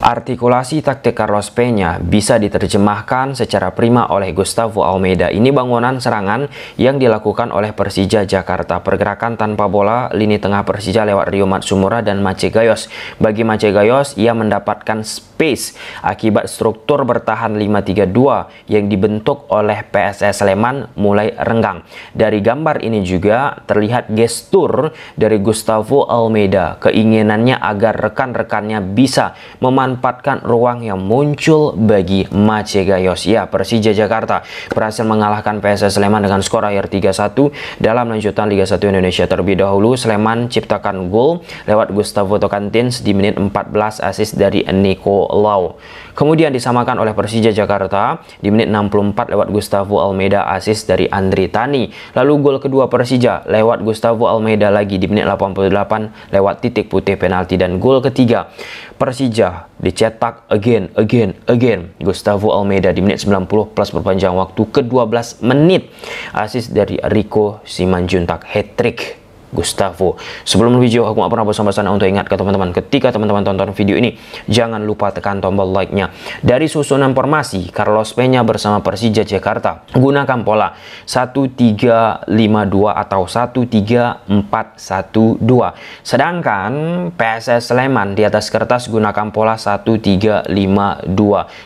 Artikulasi taktik Carlos Peña bisa diterjemahkan secara prima oleh Gustavo Almeida. Ini bangunan serangan yang dilakukan oleh Persija Jakarta. Pergerakan tanpa bola lini tengah Persija lewat Rio Matsumura dan Macegayos. Bagi Macegayos, ia mendapatkan space akibat struktur bertahan 5-3-2 yang dibentuk oleh PSS Sleman mulai renggang. Dari gambar ini juga terlihat gestur dari Gustavo Almeida. Keinginannya agar rekan-rekannya bisa memanfaatkan ruang yang muncul bagi Macegayos. Ya, Persija Jakarta berhasil mengalahkan PSS Sleman dengan skor akhir 3-1 dalam lanjutan Liga 1 Indonesia. Terlebih dahulu, Sleman ciptakan gol lewat Gustavo Tocantins di menit 14, assist dari Nico Lau. Kemudian disamakan oleh Persija Jakarta di menit 64 lewat Gustavo Almeida, assist dari Andri Tani. Lalu gol kedua Persija lewat Gustavo Almeida lagi di menit 88 lewat titik putih penalti, dan gol ketiga Persija dicetak again Gustavo Almeida di menit 90 plus perpanjang waktu ke-12 menit, assist dari Rico Simanjuntak, hat-trick Gustavo. Sebelum video, aku gak pernah bosan-bosan untuk ingat ke teman-teman, ketika teman-teman tonton video ini, jangan lupa tekan tombol like-nya. Dari susunan formasi Carlos Peña bersama Persija Jakarta gunakan pola 1-3-5-2 atau 1-3-4-1-2. Sedangkan PSS Sleman di atas kertas gunakan pola 1-3-5-2.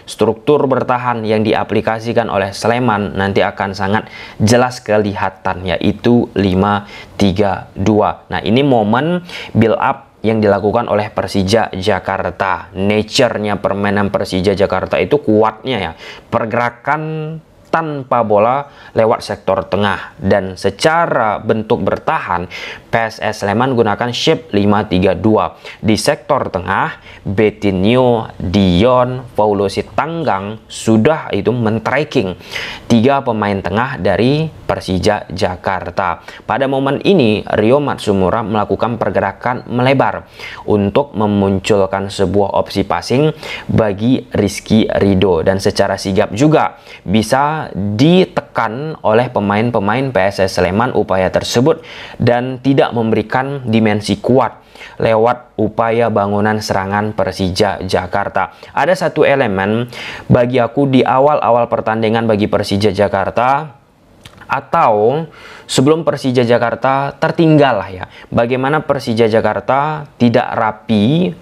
Struktur bertahan yang diaplikasikan oleh Sleman nanti akan sangat jelas kelihatan, yaitu 5-3-2. Nah, ini momen build up yang dilakukan oleh Persija Jakarta. Nature-nya permainan Persija Jakarta itu kuatnya ya, pergerakan tanpa bola lewat sektor tengah, dan secara bentuk bertahan PSS Sleman gunakan shape 5-3-2. Di sektor tengah Betinho, Dion, Paulo Sitanggang sudah itu men-tracking 3 pemain tengah dari Persija Jakarta. Pada momen ini Rio Matsumura melakukan pergerakan melebar untuk memunculkan sebuah opsi passing bagi Rizky Ridho, dan secara sigap juga bisa ditekan oleh pemain-pemain PSS Sleman upaya tersebut, dan tidak memberikan dimensi kuat lewat upaya bangunan serangan Persija Jakarta. Ada satu elemen bagi aku di awal-awal pertandingan bagi Persija Jakarta, atau sebelum Persija Jakarta tertinggal lah ya, bagaimana Persija Jakarta tidak rapi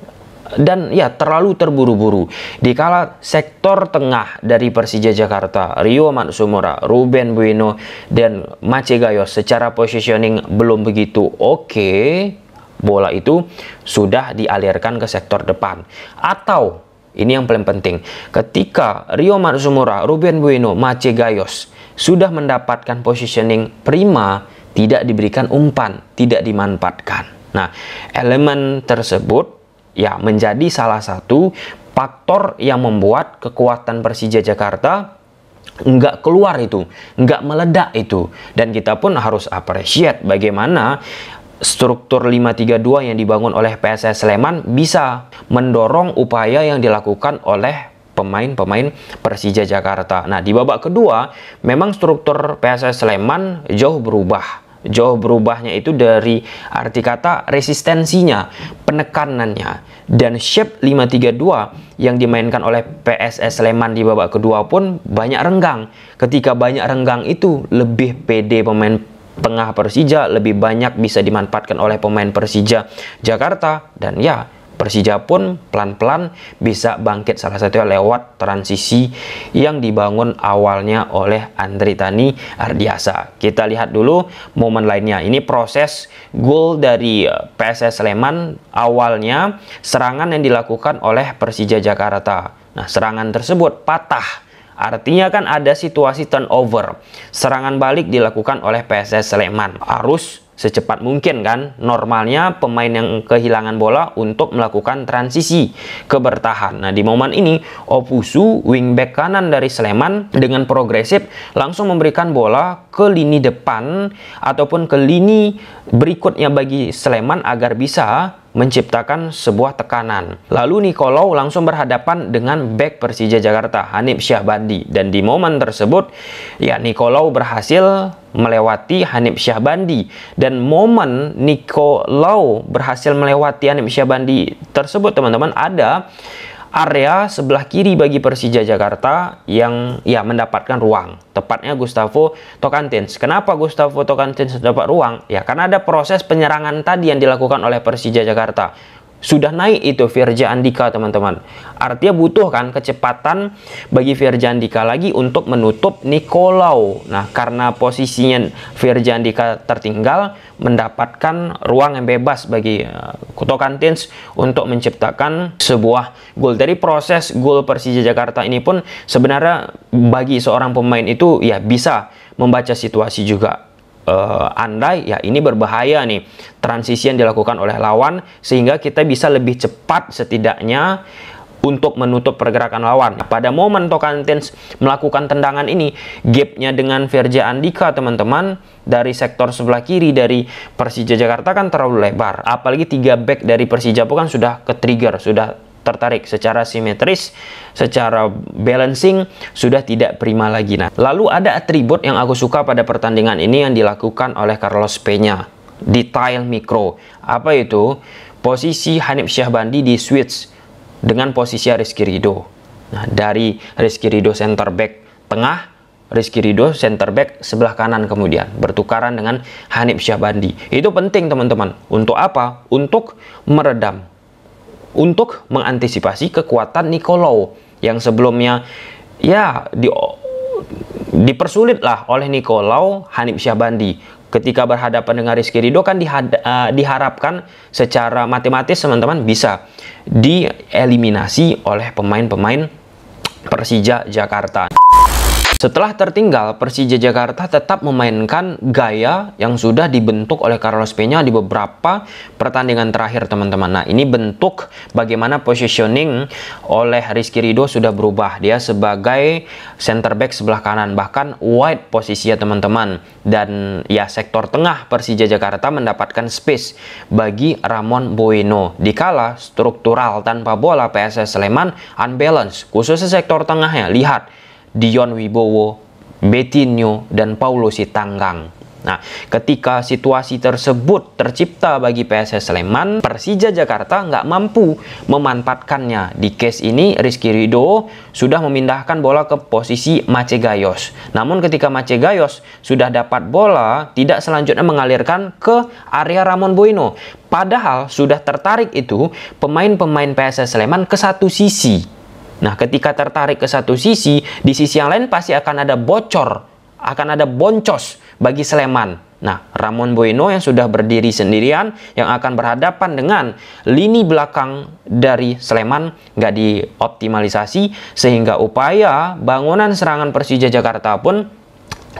dan ya terlalu terburu-buru. Dikala sektor tengah dari Persija Jakarta, Rio Matsumura, Ruben Bueno, dan Macegayos secara positioning belum begitu oke, bola itu sudah dialirkan ke sektor depan. Atau ini yang paling penting, ketika Rio Matsumura, Ruben Bueno, Macegayos sudah mendapatkan positioning prima, tidak diberikan umpan, tidak dimanfaatkan. Nah, elemen tersebut ya menjadi salah satu faktor yang membuat kekuatan Persija Jakarta nggak keluar itu, nggak meledak itu. Dan kita pun harus appreciate bagaimana struktur 5-3-2 yang dibangun oleh PSS Sleman bisa mendorong upaya yang dilakukan oleh pemain-pemain Persija Jakarta. Nah, di babak kedua memang struktur PSS Sleman jauh berubah. Jauh berubahnya itu dari arti kata resistensinya, penekanannya, dan shape 5-3-2 yang dimainkan oleh PSS Sleman di babak kedua pun banyak renggang. Ketika banyak renggang itu lebih pede pemain tengah Persija, lebih banyak bisa dimanfaatkan oleh pemain Persija Jakarta, dan ya Persija pun pelan-pelan bisa bangkit, salah satunya lewat transisi yang dibangun awalnya oleh Andri Tani Ardiasa. Kita lihat dulu momen lainnya. Ini proses gol dari PSS Sleman. Awalnya serangan yang dilakukan oleh Persija Jakarta. Nah, serangan tersebut patah. Artinya kan ada situasi turnover. Serangan balik dilakukan oleh PSS Sleman. Harus secepat mungkin kan, normalnya pemain yang kehilangan bola untuk melakukan transisi ke bertahan. Nah, di momen ini Opusu, wingback kanan dari Sleman, dengan progresif langsung memberikan bola ke lini depan ataupun ke lini berikutnya bagi Sleman agar bisa menciptakan sebuah tekanan. Lalu Nicolau langsung berhadapan dengan back Persija Jakarta, Hanif Syahbandi, dan di momen tersebut ya Nicolau berhasil melewati Hanif Syahbandi, dan momen Nicolau berhasil melewati Hanif Syahbandi tersebut teman-teman ada area sebelah kiri bagi Persija Jakarta yang ya mendapatkan ruang, tepatnya Gustavo Tocantins. Kenapa Gustavo Tocantins dapat ruang? Ya karena ada proses penyerangan tadi yang dilakukan oleh Persija Jakarta. Sudah naik itu Firja Andika, teman-teman. Artinya butuh kan kecepatan bagi Firja Andika lagi untuk menutup Nicolau. Nah, karena posisinya Firja Andika tertinggal, mendapatkan ruang yang bebas bagi Tocantins untuk menciptakan sebuah gol. Dari proses gol Persija Jakarta ini pun sebenarnya bagi seorang pemain itu ya bisa membaca situasi juga. Andai ya ini berbahaya nih transisi yang dilakukan oleh lawan, sehingga kita bisa lebih cepat setidaknya untuk menutup pergerakan lawan. Pada momen Tocantins melakukan tendangan ini, gapnya dengan Firja Andika, teman-teman, dari sektor sebelah kiri dari Persija Jakarta kan terlalu lebar. Apalagi 3 back dari Persija kan sudah ke-trigger, sudah tertarik secara simetris, secara balancing sudah tidak prima lagi. Nah, lalu ada atribut yang aku suka pada pertandingan ini yang dilakukan oleh Carlos Peña, detail mikro. Apa itu? Posisi Hanif Syahbandi di switch dengan posisi Rizky Ridho. Nah, dari Rizky Ridho center back tengah, Rizky Ridho center back sebelah kanan, kemudian bertukaran dengan Hanif Syahbandi. Itu penting, teman-teman. Untuk apa? Untuk meredam, untuk mengantisipasi kekuatan Nicolau yang sebelumnya ya dipersulit lah oleh Nicolau. Hanif Syahbandi ketika berhadapan dengan Rizky Ridho kan diharapkan secara matematis, teman-teman, bisa dieliminasi oleh pemain-pemain Persija Jakarta. Setelah tertinggal, Persija Jakarta tetap memainkan gaya yang sudah dibentuk oleh Carlos Peña di beberapa pertandingan terakhir, teman-teman. Nah, ini bentuk bagaimana positioning oleh Rizky Ridho sudah berubah. Dia sebagai center back sebelah kanan, bahkan wide posisinya, teman-teman. Dan ya sektor tengah Persija Jakarta mendapatkan space bagi Ramon Bueno. Dikala struktural tanpa bola PSS Sleman unbalance, khususnya sektor tengahnya. Lihat Dion Wibowo, Betinho, dan Paulo Sitanggang. Nah, ketika situasi tersebut tercipta bagi PSS Sleman, Persija Jakarta nggak mampu memanfaatkannya. Di case ini, Rizky Ridho sudah memindahkan bola ke posisi Macegayos. Namun ketika Macegayos sudah dapat bola, tidak selanjutnya mengalirkan ke area Ramon Bueno. Padahal sudah tertarik itu pemain-pemain PSS Sleman ke satu sisi. Nah, ketika tertarik ke satu sisi, di sisi yang lain pasti akan ada bocor, akan ada boncos bagi Sleman. Nah, Ramon Bueno yang sudah berdiri sendirian, yang akan berhadapan dengan lini belakang dari Sleman, nggak dioptimalisasi, sehingga upaya bangunan serangan Persija Jakarta pun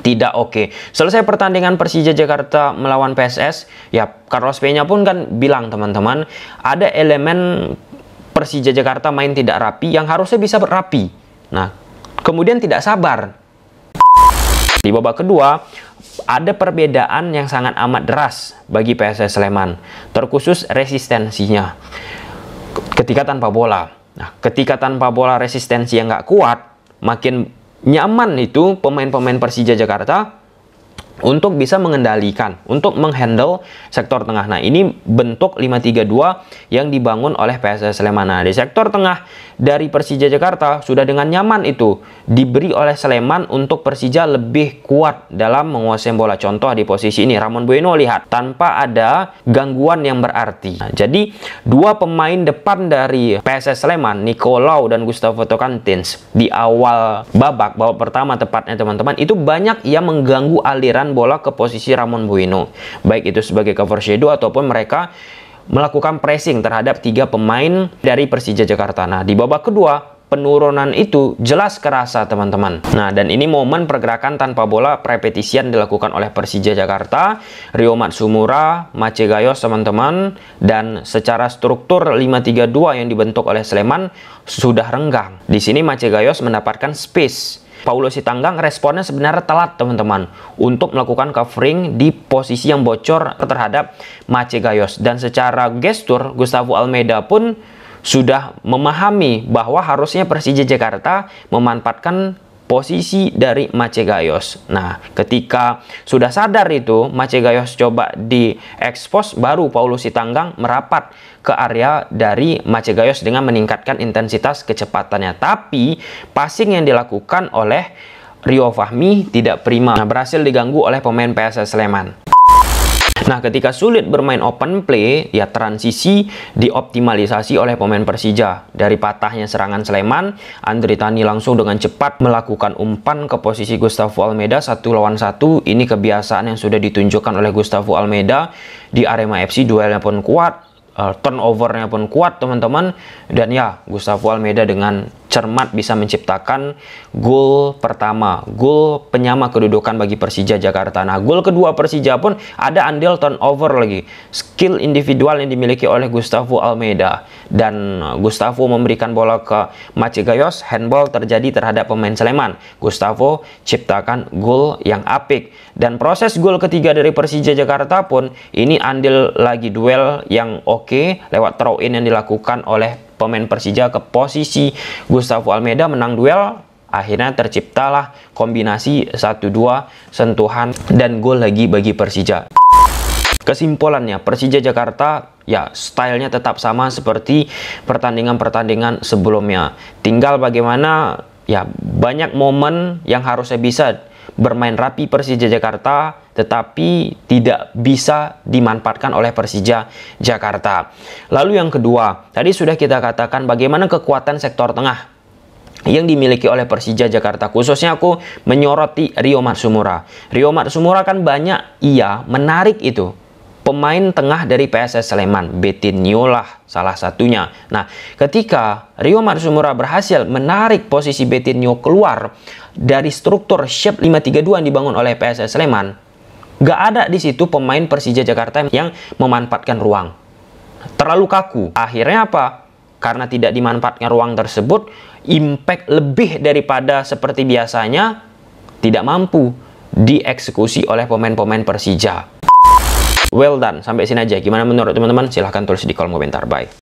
tidak oke. Selesai pertandingan Persija Jakarta melawan PSS, ya Carlos Peña pun kan bilang, teman-teman, ada elemen Persija Jakarta main tidak rapi yang harusnya bisa berapi. Nah, kemudian tidak sabar. Di babak kedua, ada perbedaan yang sangat amat deras bagi PSS Sleman, terkhusus resistensinya ketika tanpa bola. Nah, ketika tanpa bola resistensi yang nggak kuat, makin nyaman itu pemain-pemain Persija Jakarta untuk bisa mengendalikan, untuk menghandle sektor tengah. Nah, ini bentuk 5-3-2 yang dibangun oleh PSS Sleman. Nah, di sektor tengah dari Persija Jakarta sudah dengan nyaman itu diberi oleh Sleman untuk Persija lebih kuat dalam menguasai bola. Contoh di posisi ini, Ramon Bueno, lihat, tanpa ada gangguan yang berarti. Nah, jadi dua pemain depan dari PSS Sleman, Nicolau dan Gustavo Tocantins, di awal babak pertama tepatnya, teman-teman, itu banyak yang mengganggu aliran bola ke posisi Ramon Bueno, baik itu sebagai cover shadow ataupun mereka melakukan pressing terhadap 3 pemain dari Persija Jakarta. Nah, di babak kedua penurunan itu jelas kerasa, teman-teman. Nah, dan ini momen pergerakan tanpa bola repetisian dilakukan oleh Persija Jakarta, Rio Matsumura, Macegayos, teman-teman, dan secara struktur 5-3-2 yang dibentuk oleh Sleman sudah renggang. Di sini Macegayos mendapatkan space. Paulo Sitanggang responnya sebenarnya telat, teman-teman, untuk melakukan covering di posisi yang bocor terhadap Macegayos. Dan secara gestur, Gustavo Almeida pun sudah memahami bahwa harusnya Persija Jakarta memanfaatkan posisi dari Macegayos. Nah, ketika sudah sadar itu, Macegayos coba diekspos, baru Paulus Sitanggang merapat ke area dari Macegayos dengan meningkatkan intensitas kecepatannya. Tapi passing yang dilakukan oleh Rio Fahmi tidak prima. Nah, berhasil diganggu oleh pemain PSS Sleman. Nah, ketika sulit bermain open play, ya transisi dioptimalisasi oleh pemain Persija. Dari patahnya serangan Sleman, Andri Tani langsung dengan cepat melakukan umpan ke posisi Gustavo Almeida 1 lawan 1. Ini kebiasaan yang sudah ditunjukkan oleh Gustavo Almeida di Arema FC. Duelnya pun kuat, turnovernya pun kuat, teman-teman. Dan ya, Gustavo Almeida dengan cermat bisa menciptakan gol pertama, gol penyama kedudukan bagi Persija Jakarta. Nah, gol kedua Persija pun ada andil turnover lagi, skill individual yang dimiliki oleh Gustavo Almeida. Dan Gustavo memberikan bola ke Macegayos, handball terjadi terhadap pemain Sleman. Gustavo ciptakan gol yang apik. Dan proses gol ketiga dari Persija Jakarta pun ini andil lagi duel yang oke, lewat throw in yang dilakukan oleh pemain Persija ke posisi Gustavo Almeida, menang duel. Akhirnya terciptalah kombinasi 1-2 sentuhan dan gol lagi bagi Persija. Kesimpulannya, Persija Jakarta ya stylenya tetap sama seperti pertandingan-pertandingan sebelumnya. Tinggal bagaimana ya banyak momen yang harusnya bisa bermain rapi Persija Jakarta, tetapi tidak bisa dimanfaatkan oleh Persija Jakarta. Lalu yang kedua, tadi sudah kita katakan bagaimana kekuatan sektor tengah yang dimiliki oleh Persija Jakarta. Khususnya aku menyoroti Rio Matsumura. Rio Matsumura kan banyak menarik itu pemain tengah dari PSS Sleman. Betinho lah salah satunya. Nah, ketika Rio Matsumura berhasil menarik posisi Betinho keluar dari struktur shape 5-3-2 yang dibangun oleh PSS Sleman, gak ada di situ pemain Persija Jakarta yang memanfaatkan ruang. Terlalu kaku. Akhirnya apa? Karena tidak dimanfaatkan ruang tersebut, impact lebih daripada seperti biasanya tidak mampu dieksekusi oleh pemain-pemain Persija. Well done, sampai sini aja. Gimana menurut teman-teman? Silahkan tulis di kolom komentar. Bye.